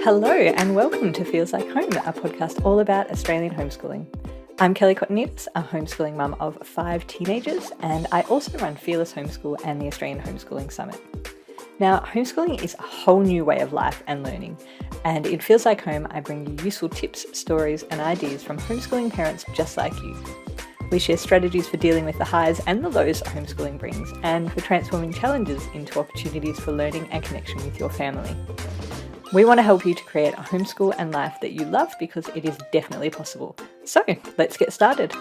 Hello and welcome to Feels Like Home, a podcast all about Australian homeschooling. I'm Kelly Cottonides, a homeschooling mum of 5 teenagers, and I also run Fearless Homeschool and the Australian Homeschooling Summit. Now, homeschooling is a whole new way of life and learning, and it feels like home. I bring you useful tips, stories, and ideas from homeschooling parents just like you. We share strategies for dealing with the highs and the lows that homeschooling brings, and for transforming challenges into opportunities for learning and connection with your family. We want to help you to create a homeschool and life that you love because it is definitely possible. So, let's get started.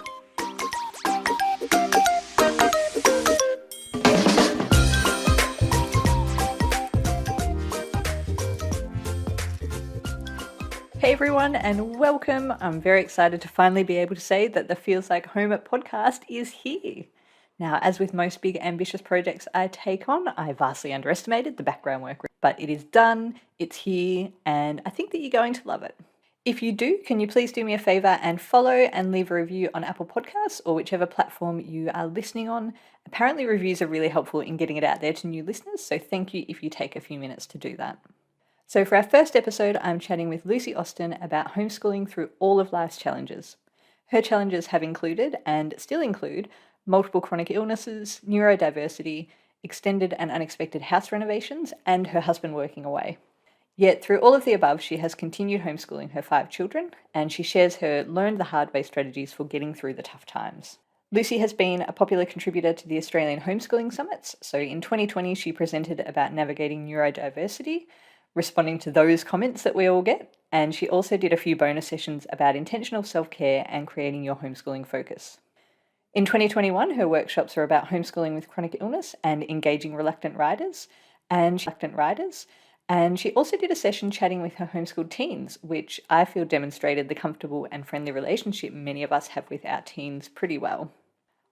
Hey everyone, and welcome. I'm very excited to finally be able to say that the Feels Like Home podcast is here. Now, as with most big ambitious projects I take on, I vastly underestimated the background work, but it is done, it's here, and I think that you're going to love it. If you do, can you please do me a favor and follow and leave a review on Apple Podcasts or whichever platform you are listening on? Apparently reviews are really helpful in getting it out there to new listeners, so thank you if you take a few minutes to do that. So for our first episode, I'm chatting with Lusi Austin about homeschooling through all of life's challenges. Her challenges have included, and still include, multiple chronic illnesses, neurodiversity, extended and unexpected house renovations, and her husband working away. Yet through all of the above, she has continued homeschooling her 5 children, and she shares her learned the hard way strategies for getting through the tough times. Lusi has been a popular contributor to the Australian Homeschooling Summits. So in 2020, she presented about navigating neurodiversity, responding to those comments that we all get, and she also did a few bonus sessions about intentional self-care and creating your homeschooling focus. In 2021, her workshops are about homeschooling with chronic illness and engaging reluctant riders, and she also did a session chatting with her homeschooled teens, which I feel demonstrated the comfortable and friendly relationship many of us have with our teens pretty well.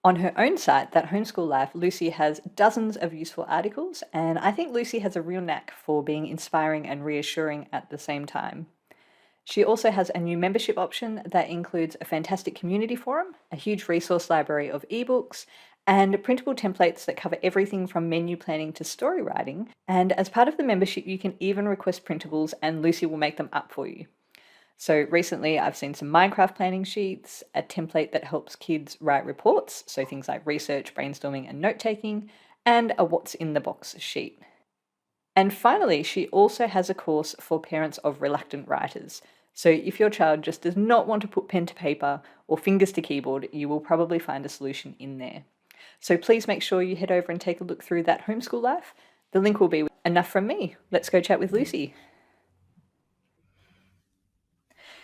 On her own site, That Homeschool Life, Lusi has dozens of useful articles, and I think Lusi has a real knack for being inspiring and reassuring at the same time. She also has a new membership option that includes a fantastic community forum, a huge resource library of ebooks, and printable templates that cover everything from menu planning to story writing. And as part of the membership, you can even request printables and Lusi will make them up for you. So recently I've seen some Minecraft planning sheets, a template that helps kids write reports, so things like research, brainstorming, and note-taking, and a what's in the box sheet. And finally, she also has a course for parents of reluctant writers. So if your child just does not want to put pen to paper or fingers to keyboard, you will probably find a solution in there. So please make sure you head over and take a look through That Homeschool Life. The link will be enough from me. Let's go chat with Lusi.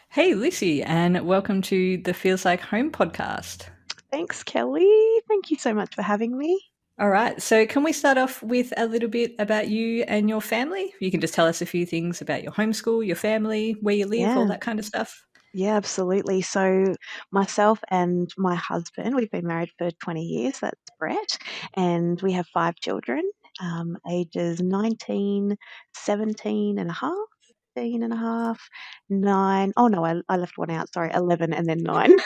Hey, Lusi, and welcome to the Feels Like Home podcast. Thanks, Kelly. Thank you so much for having me. All right, so can we start off with a little bit about you and your family? You can just tell us a few things about your homeschool, your family, where you live, all that kind of stuff. Yeah, absolutely. So myself and my husband, we've been married for 20 years. That's Brett. And we have 5 children, ages 19, 17 and a half, 15 and a half, 9. Oh, no, I left one out. Sorry, 11 and then 9.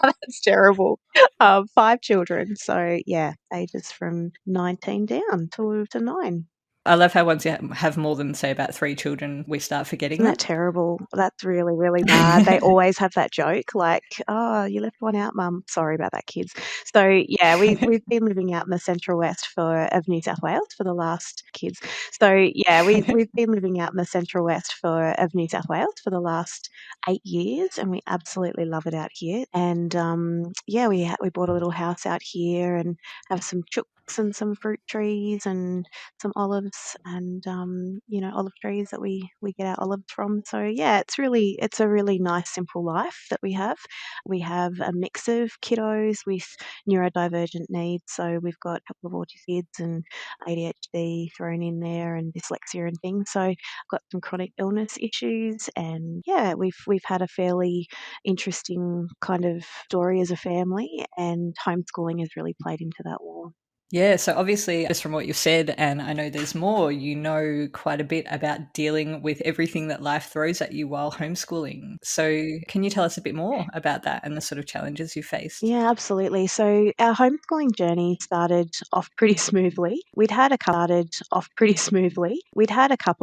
That's terrible. 5 children. So, yeah, ages from 19 down to 9. I love how once you have more than, say, about 3 children, we start forgetting Isn't them. that terrible? That's really, really bad. They always have that joke like, "Oh, you left one out, Mum. Sorry about that, kids." So, yeah, we've been living out in the Central West of New South Wales for the last kids. So, yeah, we've been living out in the Central West of New South Wales for the last 8 years, and we absolutely love it out here. And, yeah, we bought a little house out here and have some chooks and some fruit trees and some olives and olive trees that we get our olives from. So yeah, it's a really nice simple life that we have. We have a mix of kiddos with neurodivergent needs. So we've got a couple of autistic kids and ADHD thrown in there and dyslexia and things. So I've got some chronic illness issues, and yeah, we've had a fairly interesting kind of story as a family, and homeschooling has really played into that well. Yeah, so obviously, just from what you've said, and I know there's more, you know quite a bit about dealing with everything that life throws at you while homeschooling. So, can you tell us a bit more about that and the sort of challenges you faced? Yeah, absolutely. So our homeschooling journey started off pretty smoothly. We'd had a couple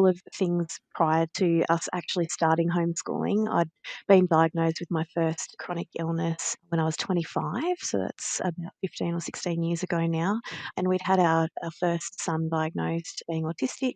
of things prior to us actually starting homeschooling. I'd been diagnosed with my first chronic illness when I was 25, so that's about 15 or 16 years ago now. And we'd had our first son diagnosed being autistic.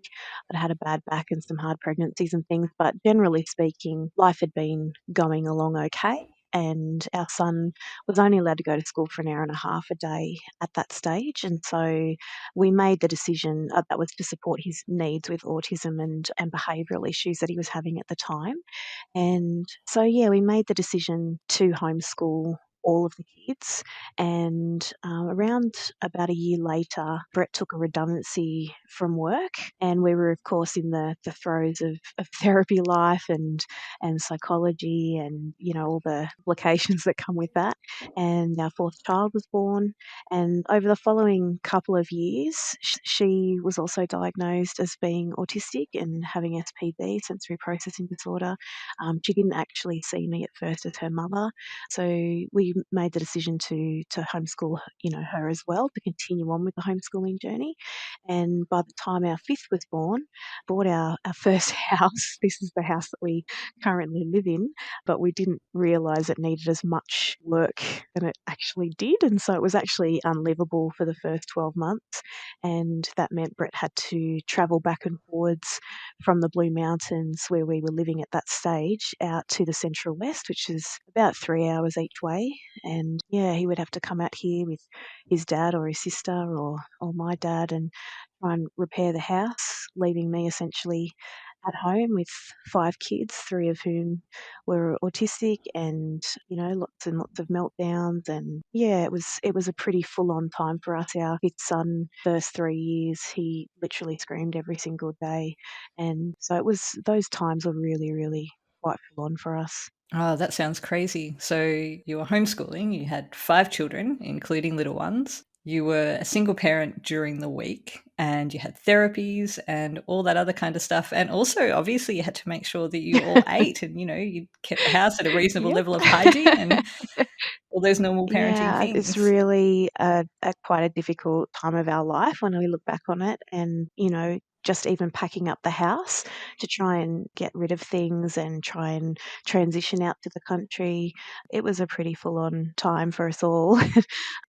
I'd had a bad back and some hard pregnancies and things, but generally speaking, life had been going along okay. And our son was only allowed to go to school for an hour and a half a day at that stage. And so we made the decision that was to support his needs with autism and behavioural issues that he was having at the time. And so, yeah, we made the decision to homeschool all of the kids. And around about a year later, Brett took a redundancy from work. And we were, of course, in the throes of therapy life and psychology and, you know, all the complications that come with that. And our fourth child was born. And over the following couple of years, she was also diagnosed as being autistic and having SPD, sensory processing disorder. She didn't actually see me at first as her mother, so we made the decision to homeschool, you know, her as well, to continue on with the homeschooling journey. And by the time our fifth was born, bought our first house. This is the house that we currently live in, but we didn't realise it needed as much work than it actually did, and so it was actually unlivable for the first 12 months, and that meant Brett had to travel back and forwards from the Blue Mountains, where we were living at that stage, out to the Central West, which is about 3 hours each way. And yeah, he would have to come out here with his dad or his sister or my dad and try and repair the house, leaving me essentially at home with five kids, three of whom were autistic, and you know, lots and lots of meltdowns. And yeah, it was a pretty full on time for us. Our fifth son, first 3 years, he literally screamed every single day, and so it was, those times were really, really quite full on for us. Oh, that sounds crazy. So, you were homeschooling, you had 5 children, including little ones. You were a single parent during the week, and you had therapies and all that other kind of stuff. And also, obviously, you had to make sure that you all ate and, you kept the house at a reasonable Yep. level of hygiene and all those normal parenting Yeah, it's things. really a quite a difficult time of our life when we look back on it, and you know, just even packing up the house to try and get rid of things and try and transition out to the country. It was a pretty full on time for us all.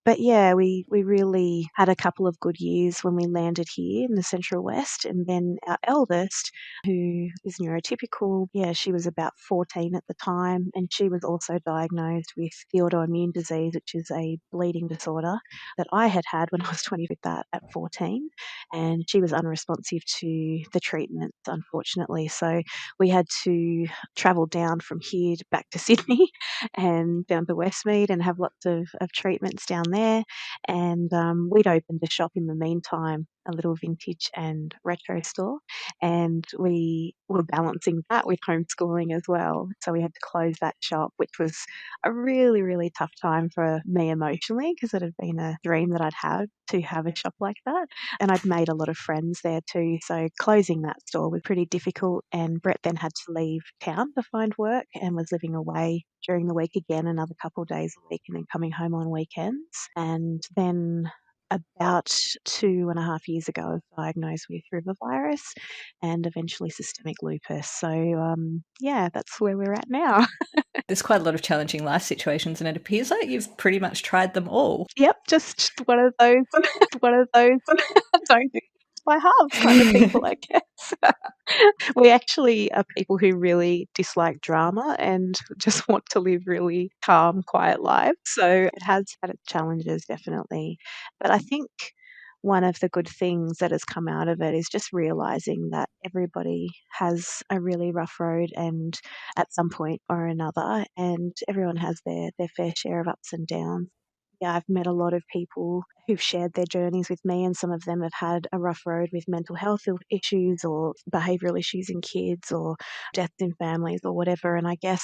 But yeah, we really had a couple of good years when we landed here in the Central West. And then our eldest, who is neurotypical, yeah, she was about 14 at the time, and she was also diagnosed with the autoimmune disease, which is a bleeding disorder that I had had when I was 20 with that at 14. And she was unresponsive to the treatments, unfortunately. So we had to travel down from here back to Sydney and down to Westmead and have lots of treatments down there. And we'd opened a shop in the meantime, a little vintage and retro store, and we were balancing that with homeschooling as well. So we had to close that shop, which was a really, really tough time for me emotionally, because it had been a dream that I'd had to have a shop like that. And I'd made a lot of friends there too. So closing that store was pretty difficult. And Brett then had to leave town to find work and was living away during the week again, another couple of days a week, and then coming home on weekends. And then about 2.5 years ago, I was diagnosed with river virus and eventually systemic lupus. So, yeah, that's where we're at now. There's quite a lot of challenging life situations, and it appears like you've pretty much tried them all. Yep, just one of those don't do things by halves kind of people, I guess. We actually are people who really dislike drama and just want to live really calm, quiet lives. So it has had its challenges, definitely. But I think one of the good things that has come out of it is just realizing that everybody has a really rough road and at some point or another, and everyone has their fair share of ups and downs. Yeah, I've met a lot of people who've shared their journeys with me, and some of them have had a rough road with mental health issues or behavioural issues in kids or deaths in families or whatever. And I guess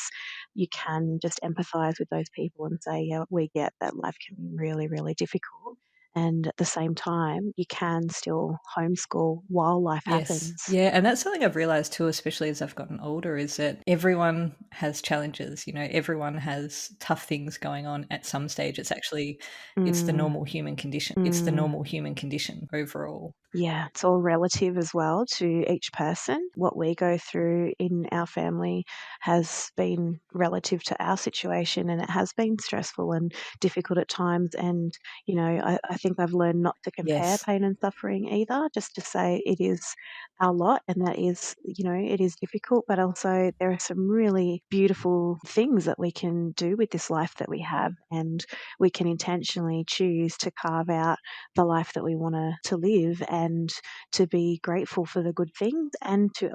you can just empathise with those people and say, yeah, we get that life can be really, really difficult. and at the same time, you can still homeschool while life Yes. happens. Yeah, and that's something I've realized too, especially as I've gotten older, is that everyone has challenges, everyone has tough things going on at some stage. It's the Mm, normal human condition. It's the mm. normal human condition overall. Yeah, it's all relative as well to each person. What we go through in our family has been relative to our situation, and it has been stressful and difficult at times. And, I think I've learned not to compare Yes. pain and suffering either, just to say it is our lot, and that is, it is difficult, but also there are some really beautiful things that we can do with this life that we have, and we can intentionally choose to carve out the life that we want to live, and to be grateful for the good things, and to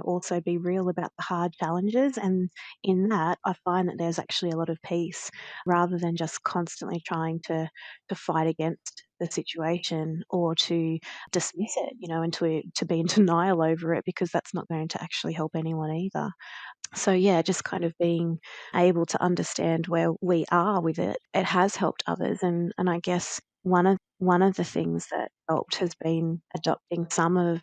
also be real about the hard challenges. And in that, I find that there's actually a lot of peace, rather than just constantly trying to fight against the situation, or to dismiss it, and to be in denial over it, because that's not going to actually help anyone either. So yeah, just kind of being able to understand where we are with it, it has helped others. And I guess one of the things that helped has been adopting some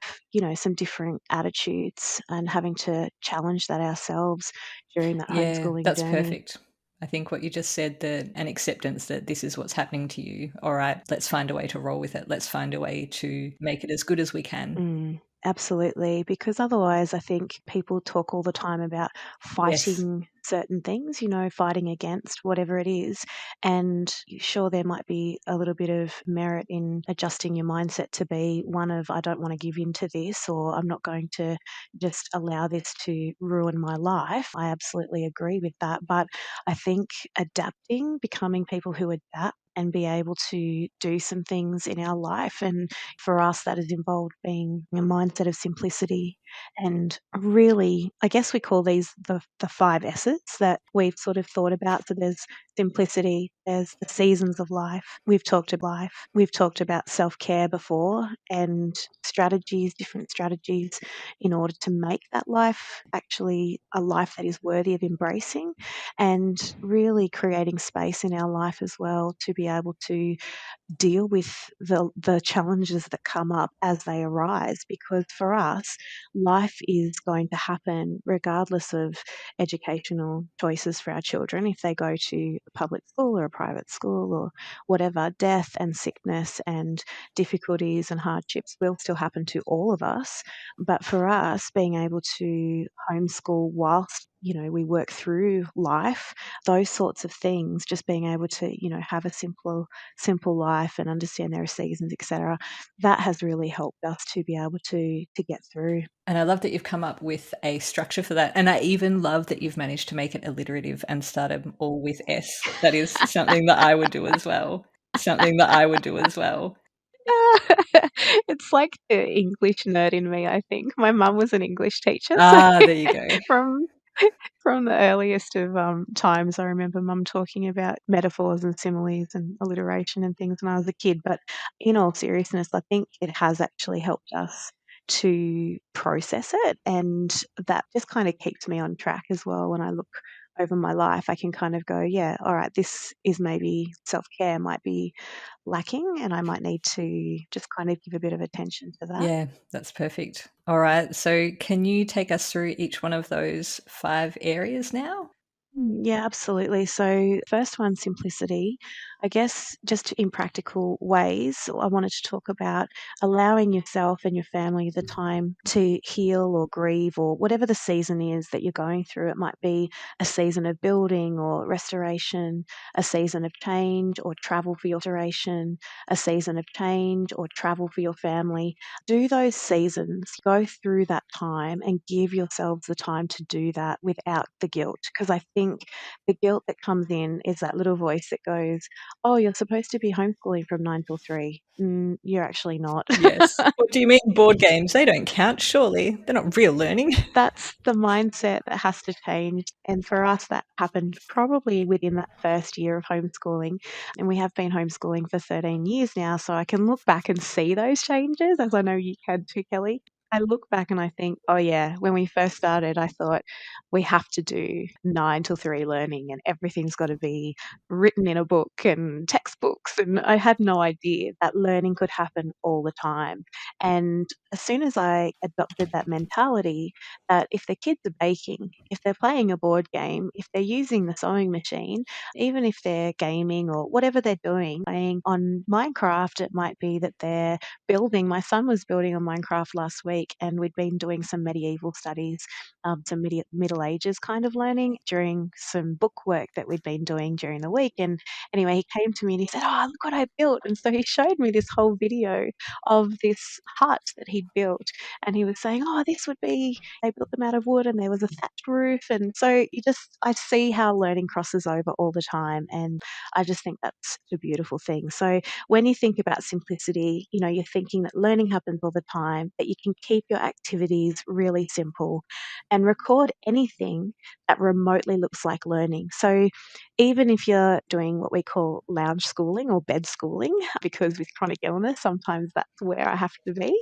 different attitudes, and having to challenge that ourselves during that Yeah, homeschooling that's journey. perfect. I think what you just said, that an acceptance that this is what's happening to you. All right, let's find a way to roll with it. Let's find a way to make it as good as we can. Absolutely, because otherwise, I think people talk all the time about Yes. fighting certain things, fighting against whatever it is. And sure, there might be a little bit of merit in adjusting your mindset to be one of, I don't want to give in to this, or I'm not going to just allow this to ruin my life. I absolutely agree with that. But I think adapting, becoming people who adapt and be able to do some things in our life. And for us, that has involved being a mindset of simplicity, and really, I guess we call these the five S's that we've sort of thought about. So there's simplicity, there's the seasons of life. We've talked about self-care before, and different strategies in order to make that life actually a life that is worthy of embracing, and really creating space in our life as well to be able to deal with the challenges that come up as they arise, because for us, life is going to happen regardless of educational choices for our children. If they go to a public school or a private school or whatever, death and sickness and difficulties and hardships will still happen to all of us. But for us, being able to homeschool whilst we work through life, those sorts of things, just being able to have a simple life and understand there are seasons, etc. That has really helped us to be able to get through. And I love that you've come up with a structure for that. And I even love that you've managed to make it alliterative and start them all with S. That is something that I would do as well. Something that I would do as well. It's like the English nerd in me, I think. My mum was an English teacher, so Ah, there you go. from from the earliest of times, I remember mum talking about metaphors and similes and alliteration and things when I was a kid. But in all seriousness, I think it has actually helped us to process it. And that just kind of keeps me on track as well. When I look over my life, I can kind of go, yeah, all right, this is maybe self care might be lacking, and I might need to just kind of give a bit of attention to that. Yeah, that's perfect. All right. So, can you take us through each one of those 5 areas now? Yeah, absolutely. So, first one, simplicity. I guess just in practical ways, I wanted to talk about allowing yourself and your family the time to heal or grieve, or whatever the season is that you're going through. It might be a season of building or restoration, a season of change or travel for your restoration, a season of change or travel for your family. Do those seasons, go through that time, and give yourselves the time to do that without the guilt. Because I think the guilt that comes in is that little voice that goes, oh, you're supposed to be homeschooling from 9 till 3. You're actually not. Yes. What do you mean board games? They don't count, surely. They're not real learning. That's the mindset that has to change. And for us, that happened probably within that first year of homeschooling. And we have been homeschooling for 13 years now. So I can look back and see those changes, as I know you can too, Kelly. I look back and I think, oh yeah, when we first started, I thought we have to do 9 till 3 learning and everything's got to be written in a book and textbooks. And I had no idea that learning could happen all the time. And as soon as I adopted that mentality, that if the kids are baking, if they're playing a board game, if they're using the sewing machine, even if they're gaming or whatever they're doing, playing on Minecraft, it might be that they're building. My son was building on Minecraft last week, and we'd been doing some medieval studies, some Middle Ages kind of learning during some book work that we'd been doing during the week. And anyway, he came to me and he said, "Oh, look what I built!" And so he showed me this whole video of this hut that he'd built, and he was saying, "Oh, this would be." They built them out of wood, and there was a thatched roof, and so I see how learning crosses over all the time, and I just think that's a beautiful thing. So when you think about simplicity, you're thinking that learning happens all the time, that you can keep your activities really simple and record anything that remotely looks like learning. So even if you're doing what we call lounge schooling or bed schooling, because with chronic illness, sometimes that's where I have to be,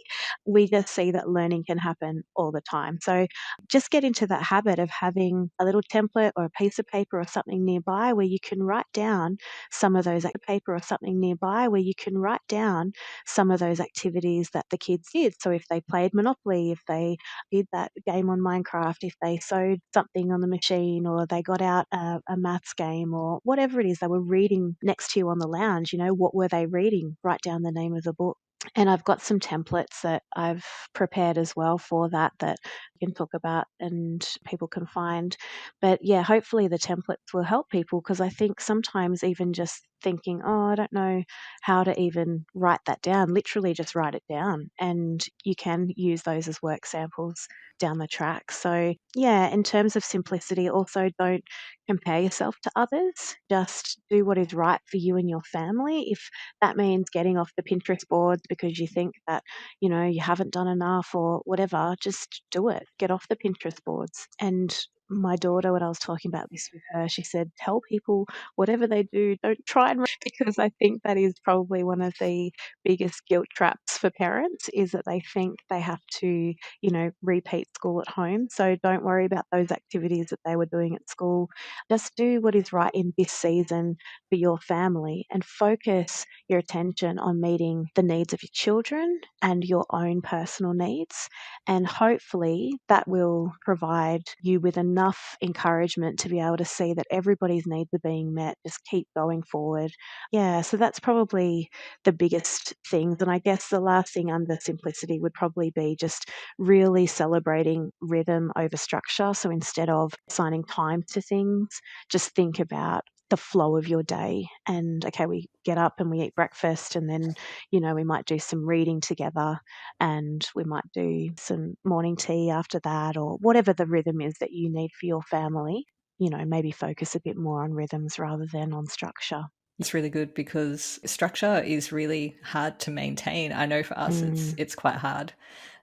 we just see that learning can happen all the time. So just get into that habit of having a little template or a piece of paper or something nearby where you can write down some of those paper or something nearby where you can write down some of those activities that the kids did. So if they played Monopoly, if they did that game on Minecraft, if they sewed something on the machine, or they got out a maths game, or whatever it is they were reading next to you on the lounge, what were they reading? Write down the name of the book. And I've got some templates that I've prepared as well for that we can talk about and people can find. But yeah, hopefully the templates will help people, because I think sometimes even just thinking, oh, I don't know how to even write that down, literally just write it down, and you can use those as work samples down the track. So yeah, in terms of simplicity, also don't compare yourself to others. Just do what is right for you and your family. If that means getting off the Pinterest boards because you think that, you haven't done enough or whatever, just do it. Get off the Pinterest boards. And my daughter, when I was talking about this with her, she said, tell people whatever they do, don't try and because I think that is probably one of the biggest guilt traps for parents, is that they think they have to, repeat school at home. So don't worry about those activities that they were doing at school. Just do what is right in this season for your family, and focus your attention on meeting the needs of your children and your own personal needs. And hopefully that will provide you with enough encouragement to be able to see that everybody's needs are being met. Just keep going forward. Yeah, so that's probably the biggest things. And I guess the last thing under simplicity would probably be just really celebrating rhythm over structure. So instead of assigning time to things, just think about the flow of your day. And okay, we get up and we eat breakfast, and then, we might do some reading together, and we might do some morning tea after that, or whatever the rhythm is that you need for your family. Maybe focus a bit more on rhythms rather than on structure. It's really good because structure is really hard to maintain. I know for us, Mm, it's quite hard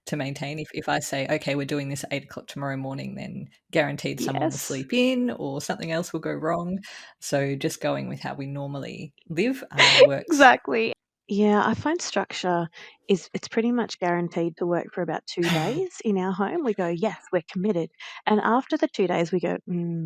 to maintain. If I say, okay, we're doing this at 8 o'clock tomorrow morning, then guaranteed someone will yes. sleep in or something else will go wrong. So just going with how we normally live works. Exactly. Yeah, I find structure it's pretty much guaranteed to work for about 2 days in our home. We go, yes, we're committed. And after the 2 days, we go,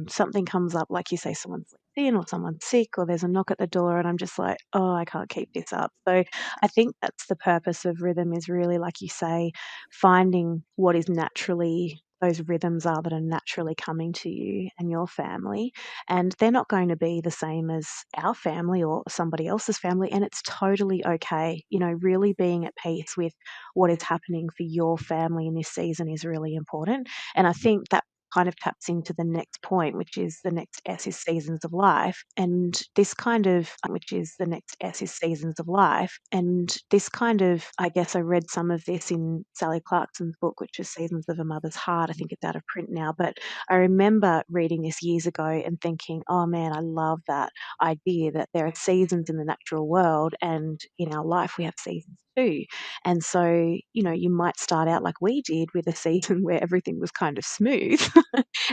something comes up, like you say, someone's in or someone's sick or there's a knock at the door, and I'm just like, oh, I can't keep this up. So I think that's the purpose of rhythm, is really, like you say, finding what is naturally those rhythms are that are naturally coming to you and your family, and they're not going to be the same as our family or somebody else's family, and it's totally okay. Really being at peace with what is happening for your family in this season is really important. And I think that kind of taps into the next point, which is the next S is seasons of life. And this kind of, which is the next S is seasons of life. And this kind of, I guess I read some of this in Sally Clarkson's book, which is Seasons of a Mother's Heart. I think it's out of print now, but I remember reading this years ago and thinking, oh man, I love that idea that there are seasons in the natural world, and in our life we have seasons too. And so, you might start out like we did with a season where everything was kind of smooth.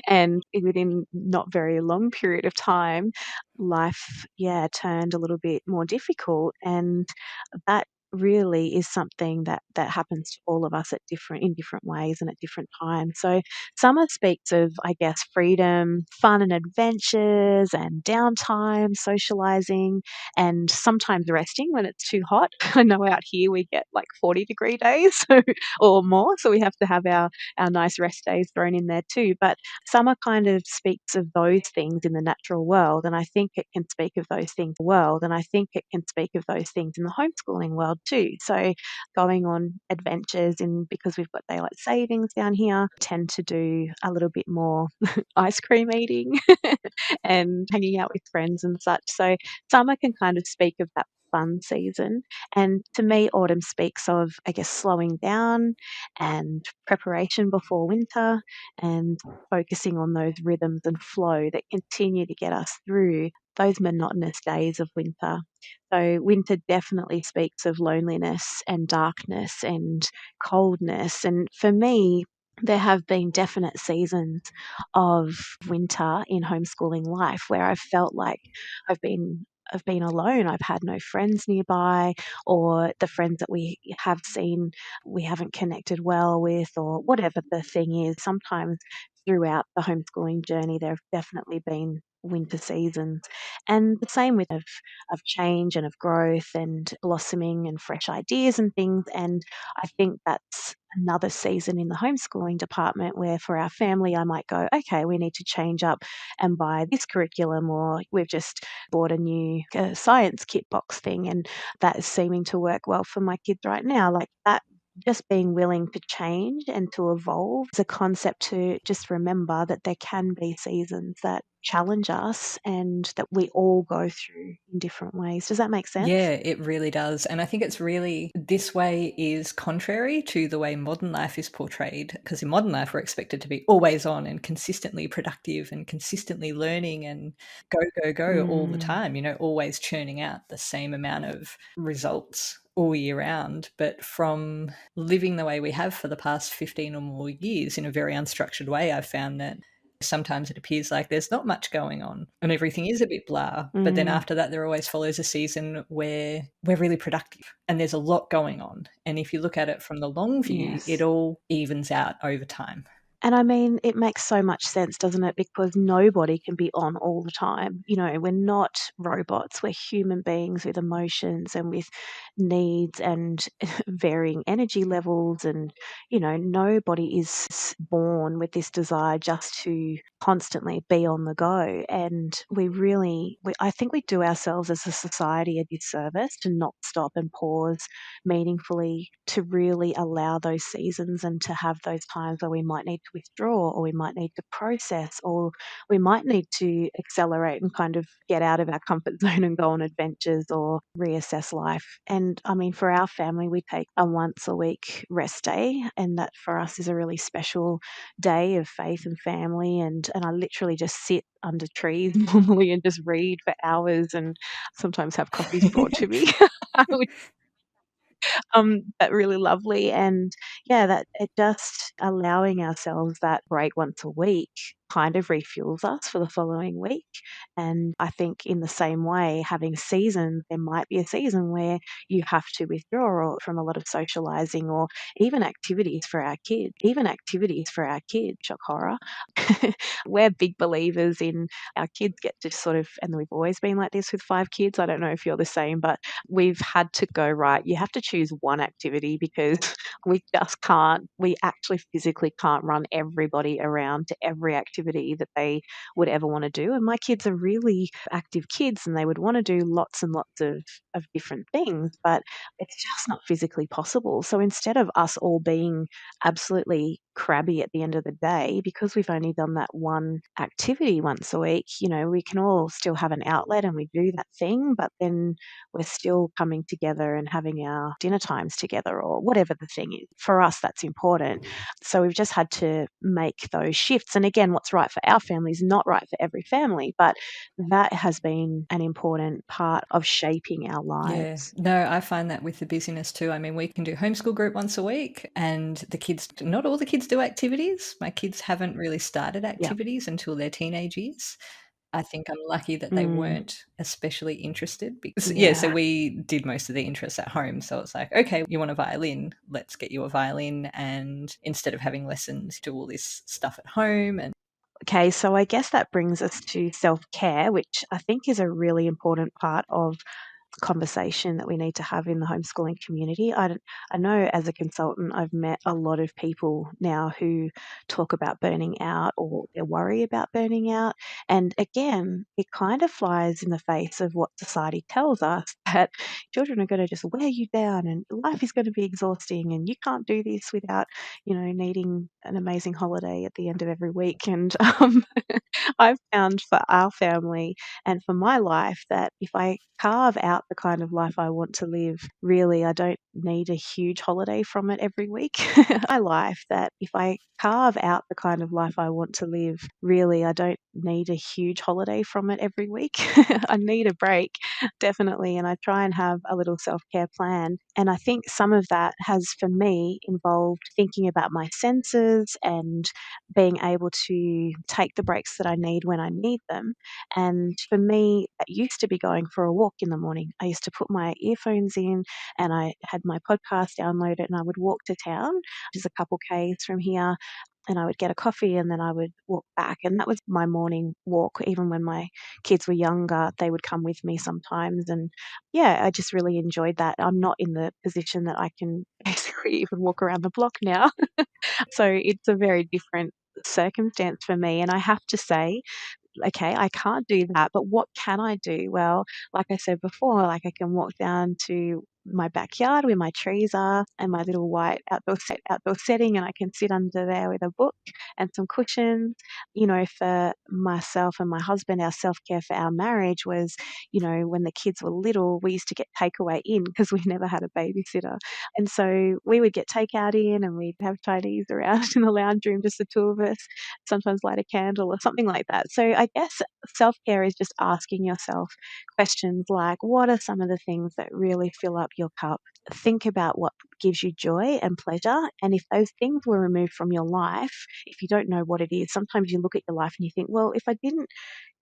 And within not very long period of time, life, yeah, turned a little bit more difficult. And that really is something that happens to all of us in different ways and at different times. So summer speaks of, I guess, freedom, fun and adventures and downtime, socializing, and sometimes resting when it's too hot. I know out here we get like 40-degree days or more, so we have to have our nice rest days thrown in there too. But summer kind of speaks of those things in the natural world, and I think it can speak of those things in the homeschooling world too. So going on adventures in because we've got daylight savings down here, tend to do a little bit more ice cream eating and hanging out with friends and such. So summer can kind of speak of that fun season. And to me, autumn speaks of, I guess, slowing down and preparation before winter and focusing on those rhythms and flow that continue to get us through those monotonous days of winter. So, winter definitely speaks of loneliness and darkness and coldness. And for me, there have been definite seasons of winter in homeschooling life where I've felt like I've been I've been alone. I've had no friends nearby, or the friends that we have seen we haven't connected well with, or whatever the thing is. Sometimes throughout the homeschooling journey, there have definitely been winter seasons. And the same with of change and of growth and blossoming and fresh ideas and things. And I think that's another season in the homeschooling department where for our family, I might go, okay, we need to change up and buy this curriculum, or we've just bought a new science kit box thing, and that is seeming to work well for my kids right now. Like that, just being willing to change and to evolve is a concept to just remember that there can be seasons that challenge us and that we all go through in different ways. Does that make sense? Yeah, it really does. And I think it's really, this way is contrary to the way modern life is portrayed. Because in modern life, we're expected to be always on and consistently productive and consistently learning and go, go, go all the Mm, time, always churning out the same amount of results all year round. But from living the way we have for the past 15 or more years in a very unstructured way, I've found that sometimes it appears like there's not much going on and everything is a bit blah. But then mm, after that, there always follows a season where we're really productive and there's a lot going on. And if you look at it from the long view, it yes. all evens out over time. And I mean, it makes so much sense, doesn't it? Because nobody can be on all the time. We're not robots. We're human beings with emotions and with needs and varying energy levels. And, nobody is born with this desire just to constantly be on the go. And I think we do ourselves as a society a disservice to not stop and pause meaningfully, to really allow those seasons and to have those times where we might need to withdraw, or we might need to process, or we might need to accelerate and kind of get out of our comfort zone and go on adventures or reassess life. And I mean, for our family, we take a once a week rest day, and that for us is a really special day of faith and family. And I literally just sit under trees normally and just read for hours and sometimes have coffees brought to me, which but really lovely. And yeah, that it just allowing ourselves that break once a week kind of refuels us for the following week. And I think in the same way, having seasons, there might be a season where you have to withdraw from a lot of socializing or even activities for our kids, shock horror. We're big believers in our kids get to sort of, and we've always been like this with 5 kids. I don't know if you're the same, but we've had to go, right, you have to choose one activity because we actually physically can't run everybody around to every activity that they would ever want to do. And my kids are really active kids and they would want to do lots and lots of different things, but it's just not physically possible. So instead of us all being absolutely crabby at the end of the day because we've only done that one activity once a week, we can all still have an outlet and we do that thing, but then we're still coming together and having our dinner times together or whatever the thing is. For us, that's important. So we've just had to make those shifts. And again, what's right for our family is not right for every family, but that has been an important part of shaping our Yeah, lives. no, I find that with the busyness too. I mean, we can do homeschool group once a week, and not all the kids do activities. My kids haven't really started Yeah. activities until their teenage years. I think I'm lucky that they Mm, weren't especially interested because, yeah, so yeah. we did most of the interests at home. So it's like, okay, you want a violin? Let's get you a violin. And instead of having lessons, do all this stuff at home. And Okay, so I guess that brings us to self-care, which I think is a really important part of conversation that we need to have in the homeschooling community. I know as a consultant, I've met a lot of people now who talk about burning out or they worry about burning out. And again, it kind of flies in the face of what society tells us that children are going to just wear you down and life is going to be exhausting and you can't do this without, needing an amazing holiday at the end of every week. And I've found for our family and for my life that if I carve out the kind of life I want to live, really, I don't need a huge holiday from it every week. My life that if I carve out the kind of life I want to live, really, I don't need a huge holiday from it every week. I need a break, definitely. And I try and have a little self care plan. And I think some of that has, for me, involved thinking about my senses and being able to take the breaks that I need when I need them. And for me, that used to be going for a walk in the morning. I used to put my earphones in and I had my podcast downloaded and I would walk to town, which is a couple Ks from here. And I would get a coffee and then I would walk back. And that was my morning walk. Even when my kids were younger, they would come with me sometimes. And yeah, I just really enjoyed that. I'm not in the position that I can basically even walk around the block now. So it's a very different circumstance for me. And I have to say, okay, I can't do that, but what can I do? Well, like I said before, like I can walk down to my backyard where my trees are and my little white outdoor setting and I can sit under there with a book and some cushions. For myself and my husband, our self-care for our marriage was, when the kids were little, we used to get takeaway in because we never had a babysitter. And so we would get takeout in and we'd have Chinese around in the lounge room, just the two of us, sometimes light a candle or something like that. So I guess self care is just asking yourself questions like, what are some of the things that really fill up your cup? Think about what gives you joy and pleasure. And if those things were removed from your life, if you don't know what it is, sometimes you look at your life and you think, well, if I didn't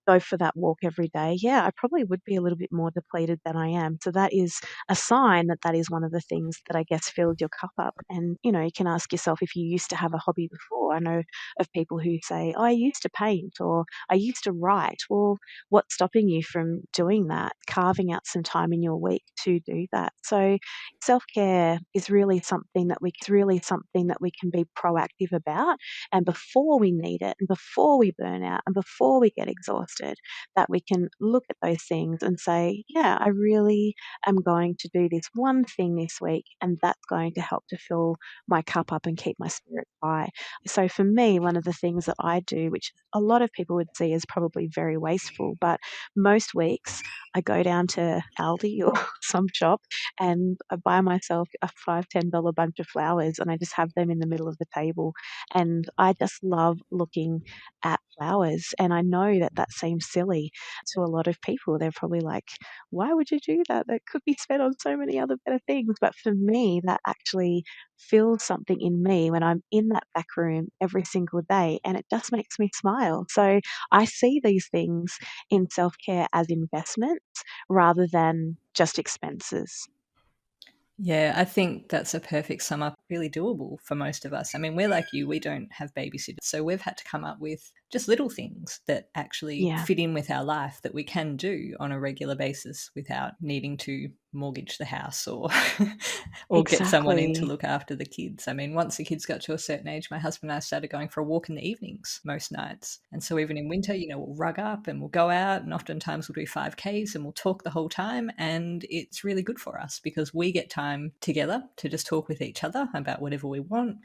go for that walk every day, yeah, I probably would be a little bit more depleted than I am. So that is a sign that that is one of the things that I guess fills your cup up. And, you can ask yourself if you used to have a hobby before. I know of people who say, oh, I used to paint or I used to write. Well, what's stopping you from doing that? Carving out some time in your week to do that. So self-care is really something that we can be proactive about. And before we need it and before we burn out and before we get exhausted, that we can look at those things and say, yeah, I really am going to do this one thing this week and that's going to help to fill my cup up and keep my spirits high. So for me, one of the things that I do, which a lot of people would see as probably very wasteful, but most weeks I go down to Aldi or some shop and I buy myself a $5, $10 bunch of flowers and I just have them in the middle of the table and I just love looking at flowers. And I know that that seems silly to a lot of people. They're probably like, why would you do that? That could be spent on so many other better things. But for me, that actually feels something in me when I'm in that back room every single day. And it just makes me smile. So I see these things in self care as investments rather than just expenses. yeah, I think that's a perfect sum up. Really doable for most of us. I mean, we're like you, we don't have babysitters. So we've had to come up with just little things that actually Yeah, fit in with our life that we can do on a regular basis without needing to mortgage the house or or get someone in to exactly. look after the kids. I mean, once the kids got to a certain age, my husband and I started going for a walk in the evenings most nights. And so even in winter, we'll rug up and we'll go out and oftentimes we'll do 5Ks and we'll talk the whole time. And it's really good for us because we get time together to just talk with each other about whatever we want.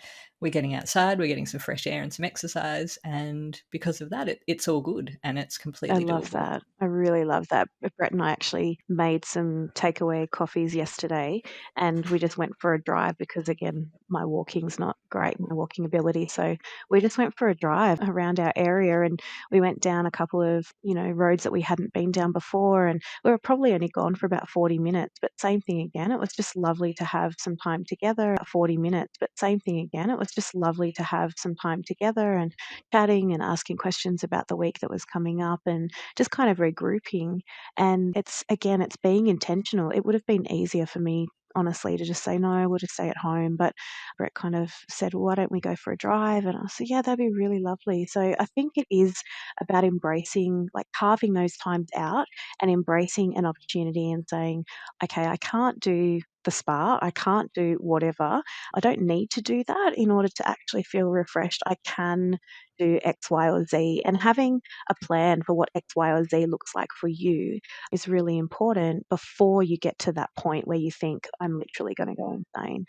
We're getting outside, we're getting some fresh air and some exercise. And because of that, it's all good and it's I completely love doable. that. I really love that. Brett and I actually made some takeaway coffees yesterday and we just went for a drive because, again, my walking's not great, my walking ability. So we just went for a drive around our area and we went down a couple of, roads that we hadn't been down before. And we were probably only gone for about 40 minutes, but same thing again. It was just lovely to have some time together. 40 minutes, but same thing again. It was just lovely to have some time together and chatting and asking asking questions about the week that was coming up and just kind of regrouping. And it's being intentional. It would have been easier for me, honestly, to just say, no, we'll just stay at home. But Brett kind of said, well, why don't we go for a drive? And I said, yeah, that'd be really lovely. So I think it is about embracing, like carving those times out and embracing an opportunity and saying, okay, I can't do the spa, I can't do whatever. I don't need to do that in order to actually feel refreshed. I can do X, Y, or Z. And having a plan for what X, Y, or Z looks like for you is really important before you get to that point where you think, I'm literally going to go insane.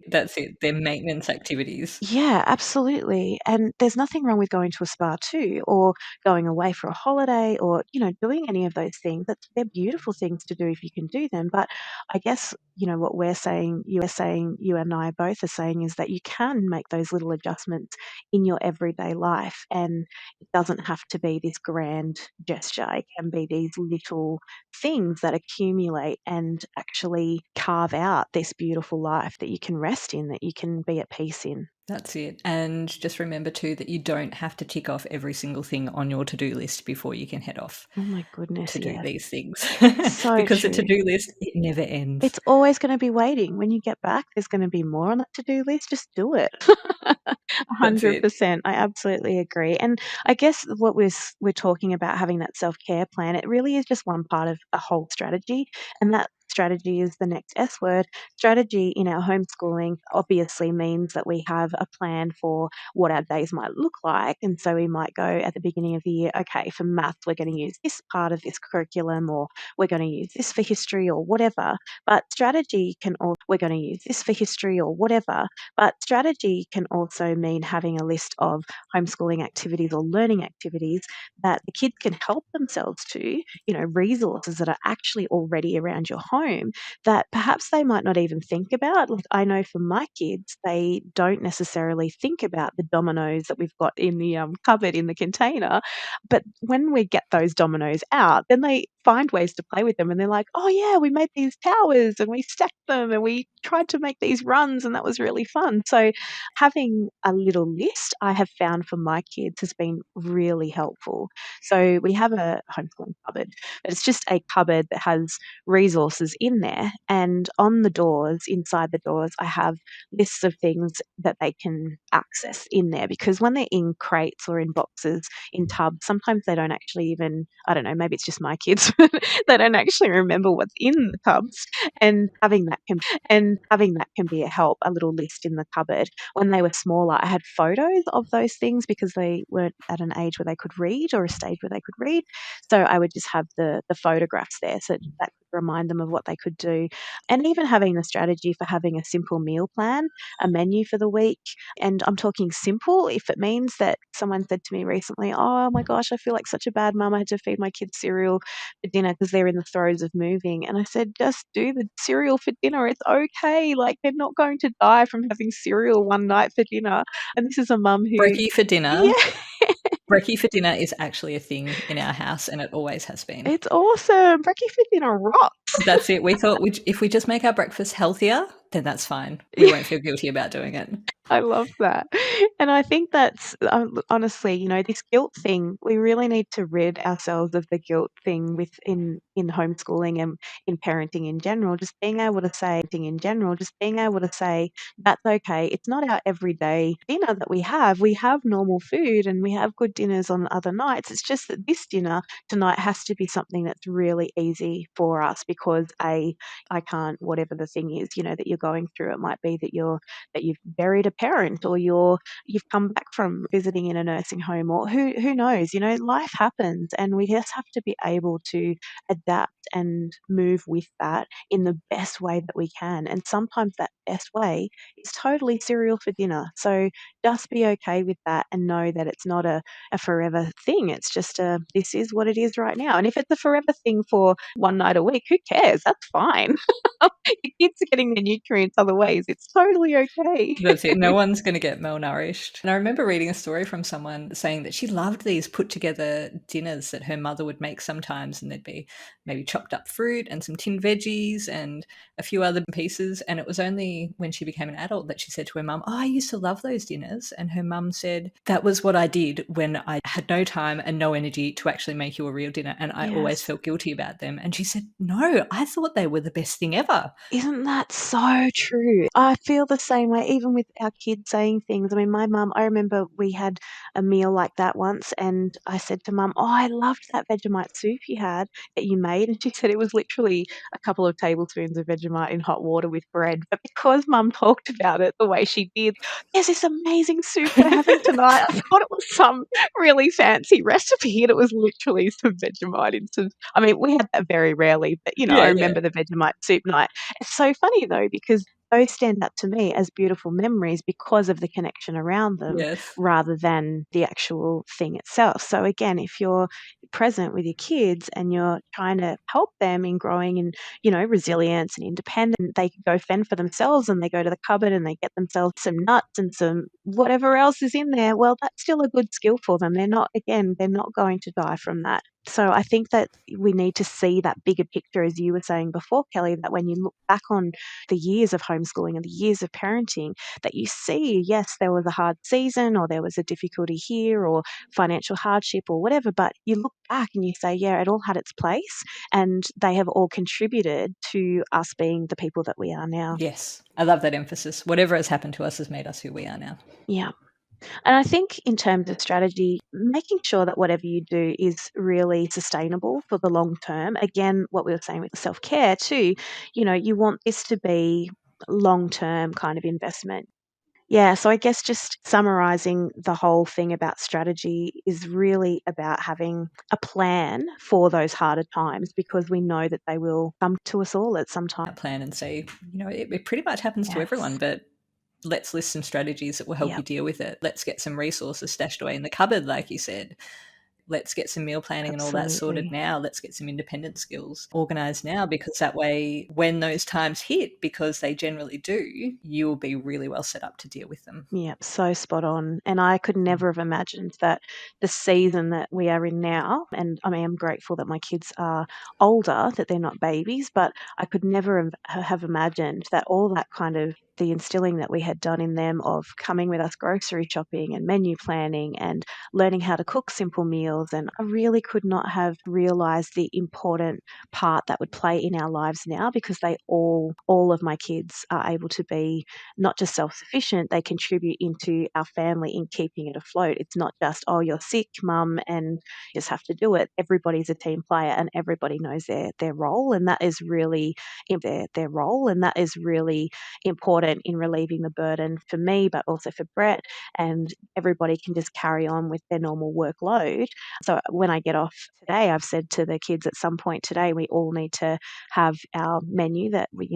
That's it. They're maintenance activities. Yeah, absolutely. And there's nothing wrong with going to a spa too, or going away for a holiday, or, doing any of those things. They're beautiful things to do if you can do them. But I guess, what you and I both are saying is that you can make those little adjustments in your everyday life. And it doesn't have to be this grand gesture. It can be these little things that accumulate and actually carve out this beautiful life that you can rest in, that you can be at peace in. That's it. And just remember too that you don't have to tick off every single thing on your to-do list before you can head off Oh my goodness, to do yes. these things. So Because the true. to-do list, it never ends. It's always going to be waiting. When you get back, there's going to be more on that to-do list. Just do it. That's it. 100%. I absolutely agree. And I guess what we're talking about, having that self-care plan, it really is just one part of a whole strategy. And that strategy is the next S word. Strategy in our homeschooling obviously means that we have a plan for what our days might look like. And so we might go at the beginning of the year, okay, for maths, we're going to use this part of this curriculum, or we're going to use this for history or whatever. But strategy can also, we're going to use this for history or whatever. But strategy can also mean having a list of homeschooling activities or learning activities that the kids can help themselves to, resources that are actually already around your home that perhaps they might not even think about. Like, I know for my kids, they don't necessarily think about the dominoes that we've got in the cupboard in the container. But when we get those dominoes out, then they find ways to play with them, and they're like, oh yeah, we made these towers and we stacked them and we tried to make these runs, and that was really fun. So having a little list, I have found, for my kids, has been really helpful. So we have a homeschooling cupboard, but it's just a cupboard that has resources in there, and on the doors, inside the doors, I have lists of things that they can access in there, because when they're in crates or in boxes, in tubs, sometimes they don't actually even, I don't know, maybe it's just my kids, they don't actually remember what's in the tubs. And having that can be a help, a little list in the cupboard. When they were smaller, I had photos of those things because they weren't at an age where they could read, or a stage where they could read. So I would just have the photographs there, so that could remind them of what they could do. And even having the strategy for having a simple meal plan, a menu for the week. And I'm talking simple if it means that someone said to me recently, oh my gosh, I feel like such a bad mum. I had to feed my kids cereal for dinner because they're in the throes of moving. And I said, just do the cereal for dinner. It's okay. Like, they're not going to die from having cereal one night for dinner. And this is a mum who, Brekkie for dinner. yeah, Brekkie for dinner is actually a thing in our house, and it always has been. it's awesome. Brekkie for dinner rocks. That's it. We thought if we just make our breakfast healthier, then that's fine. We won't feel guilty about doing it. I love that. And I think that's honestly, this guilt thing, we really need to rid ourselves of the guilt thing in homeschooling and in parenting in general. Just being able to say, that's okay. It's not our everyday dinner that we have. We have normal food and we have good dinners on other nights. It's just that this dinner tonight has to be something that's really easy for us, because I can't, whatever the thing is, that you're going through. It might be that you've buried a parent, or you've come back from visiting in a nursing home, or who knows, life happens, and we just have to be able to adapt and move with that in the best way that we can. And sometimes that best way is totally cereal for dinner. So just be okay with that, and know that it's not a forever thing. It's just this is what it is right now. And if it's a forever thing for one night a week, who cares? That's fine. Your kids are getting their nutrients other ways. It's totally okay. That's it. No one's going to get malnourished. And I remember reading a story from someone saying that she loved these put together dinners that her mother would make sometimes, and there'd be maybe chopped up fruit and some tinned veggies and a few other pieces. And it was only when she became an adult that she said to her mum, "Oh, I used to love those dinners." And her mum said, "That was what I did when I had no time and no energy to actually make you a real dinner. And I always Yes. felt guilty about them." And she said, "No, I thought they were the best thing ever." Isn't that so true? I feel the same way, even with our kids saying things. I mean, my mum, I remember we had a meal like that once, and I said to mum, "Oh, I loved that Vegemite soup that you made." And she said it was literally a couple of tablespoons of Vegemite in hot water with bread. But because mum talked about it the way she did, "There's this amazing soup we're having tonight." I thought it was some really fancy recipe, and it was literally some Vegemite in some. I mean, we had that very rarely, but I Yeah, yeah. remember the Vegemite soup night. It's so funny though, because those stand up to me as beautiful memories because of the connection around them Yes. rather than the actual thing itself. So again, if you're present with your kids and you're trying to help them in growing in, resilience and independence, they can go fend for themselves and they go to the cupboard and they get themselves some nuts and some whatever else is in there. Well, that's still a good skill for them. They're not going to die from that. So I think that we need to see that bigger picture, as you were saying before, Kelly, that when you look back on the years of homeschooling and the years of parenting, that you see, yes, there was a hard season or there was a difficulty here or financial hardship or whatever, but you look back and you say, yeah, it all had its place and they have all contributed to us being the people that we are now. Yes. I love that emphasis. Whatever has happened to us has made us who we are now. Yeah. And I think in terms of strategy, making sure that whatever you do is really sustainable for the long term. Again, what we were saying with self care too, you want this to be long term kind of investment. Yeah, so I guess just summarizing the whole thing about strategy is really about having a plan for those harder times because we know that they will come to us all at some time. That plan and say, it pretty much happens to everyone, Yes. but let's list some strategies that will help Yeah, you deal with it. Let's get some resources stashed away in the cupboard, like you said. Let's get some meal planning and all that sorted absolutely. now. Let's get some independent skills organized now, because that way, when those times hit, because they generally do, you will be really well set up to deal with them. Yeah, so spot on. And I could never have imagined that the season that we are in now, and I mean, I'm grateful that my kids are older, that they're not babies, but I could never have imagined that all that kind of the instilling that we had done in them of coming with us grocery shopping and menu planning and learning how to cook simple meals. And I really could not have realized the important part that would play in our lives now because all of my kids are able to be not just self-sufficient, they contribute into our family in keeping it afloat. It's not just, oh, you're sick, mum, and you just have to do it. Everybody's a team player and everybody knows their role, and that is really their role, and that is really important in relieving the burden for me, but also for Brett. And everybody can just carry on with their normal workload. So when I get off today, I've said to the kids at some point today, we all need to have our menu that we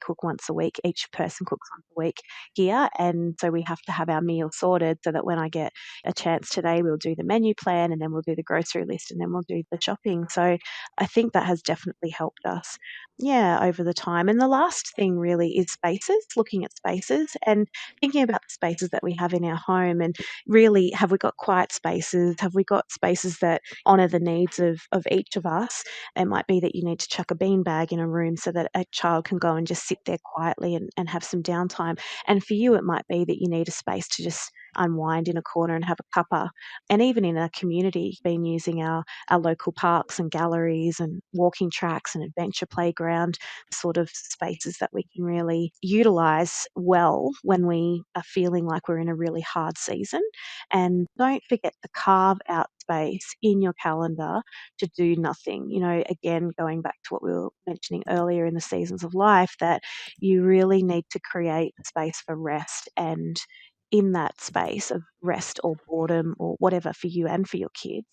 cook once a week. Each person cooks once a week here, and so we have to have our meal sorted so that when I get a chance today, we'll do the menu plan, and then we'll do the grocery list, and then we'll do the shopping. So I think that has definitely helped us, yeah, over the time. And the last thing really is spaces, looking at spaces and thinking about the spaces that we have in our home, and really, have we got quiet spaces? Have we got spaces that honour the needs of each of us? It might be that you need to chuck a bean bag in a room so that a child can go and just sit there quietly and have some downtime. And for you, it might be that you need a space to just unwind in a corner and have a cuppa. And even in a community, been using our local parks and galleries and walking tracks and adventure playground sort of spaces that we can really utilise well when we are feeling like we're in a really hard season. And don't forget to carve out space in your calendar to do nothing. Again, going back to what we were mentioning earlier in the seasons of life, that you really need to create a space for rest. And in that space of rest or boredom or whatever for you and for your kids,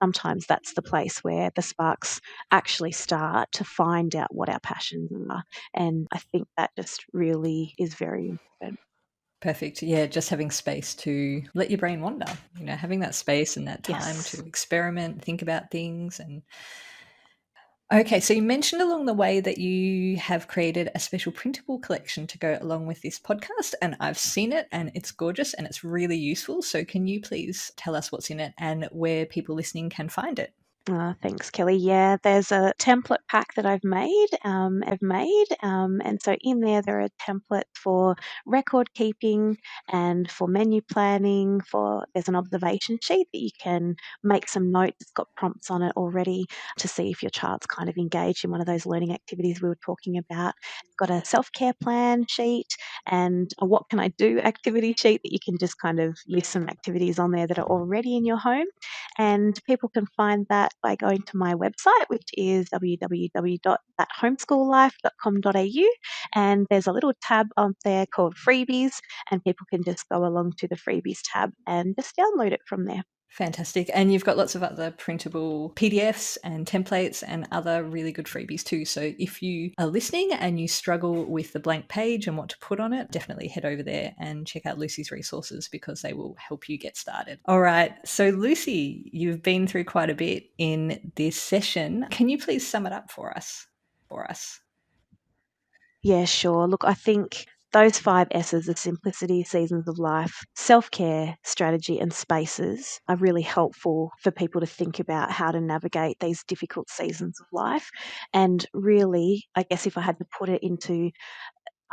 sometimes that's the place where the sparks actually start to find out what our passions are. And I think that just really is very important. Perfect. Yeah, just having space to let your brain wander, having that space and that time Yes. to experiment, think about things. And Okay, so you mentioned along the way that you have created a special printable collection to go along with this podcast, and I've seen it and it's gorgeous and it's really useful. So can you please tell us what's in it and where people listening can find it? Thanks, Kelly. Yeah, there's a template pack that and so in there are templates for record keeping and for menu planning. There's an observation sheet that you can make some notes. It's got prompts on it already to see if your child's kind of engaged in one of those learning activities we were talking about. It's got a self-care plan sheet and a what can I do activity sheet that you can just kind of list some activities on there that are already in your home. And people can find that by going to my website, which is www.thathomeschoollife.com.au. And there's a little tab on there called freebies, and people can just go along to the freebies tab and just download it from there. Fantastic. And you've got lots of other printable PDFs and templates and other really good freebies too. So if you are listening and you struggle with the blank page and what to put on it, definitely head over there and check out Lusi's resources because they will help you get started. All right. So Lusi, you've been through quite a bit in this session. Can you please sum it up for us? Yeah, sure. Look, I think those 5 S's of simplicity, seasons of life, self-care, strategy, and spaces are really helpful for people to think about how to navigate these difficult seasons of life. And really, I guess if I had to put it into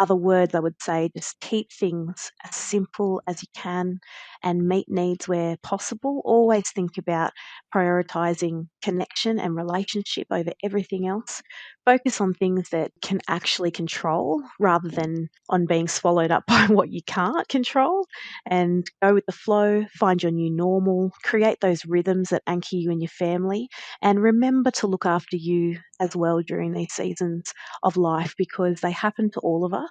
other words, I would say just keep things as simple as you can and meet needs where possible. Always think about prioritizing connection and relationship over everything else. Focus on things that can actually control rather than on being swallowed up by what you can't control. And go with the flow, find your new normal, create those rhythms that anchor you and your family. And remember to look after you as well during these seasons of life because they happen to all of us.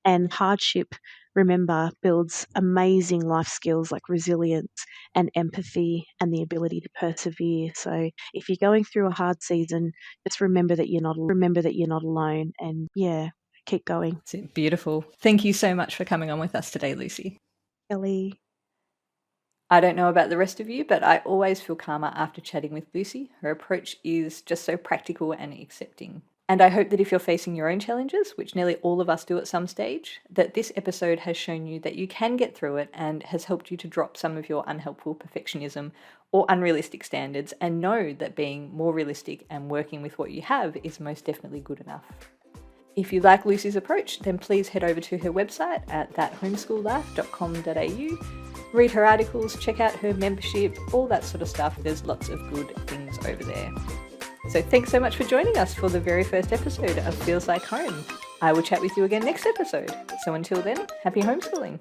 And hardship, remember, builds amazing life skills like resilience and empathy and the ability to persevere. So if you're going through a hard season, just remember that you're not alone and keep going. It's beautiful. Thank you so much for coming on with us today, Lusi. Kelly. I don't know about the rest of you, but I always feel calmer after chatting with Lusi. Her approach is just so practical and accepting. And I hope that if you're facing your own challenges, which nearly all of us do at some stage, that this episode has shown you that you can get through it and has helped you to drop some of your unhelpful perfectionism or unrealistic standards and know that being more realistic and working with what you have is most definitely good enough. If you like Lusi's approach, then please head over to her website at thathomeschoollife.com.au. Read her articles, check out her membership, all that sort of stuff. There's lots of good things over there. So thanks so much for joining us for the very first episode of Feels Like Home. I will chat with you again next episode. So until then, happy homeschooling.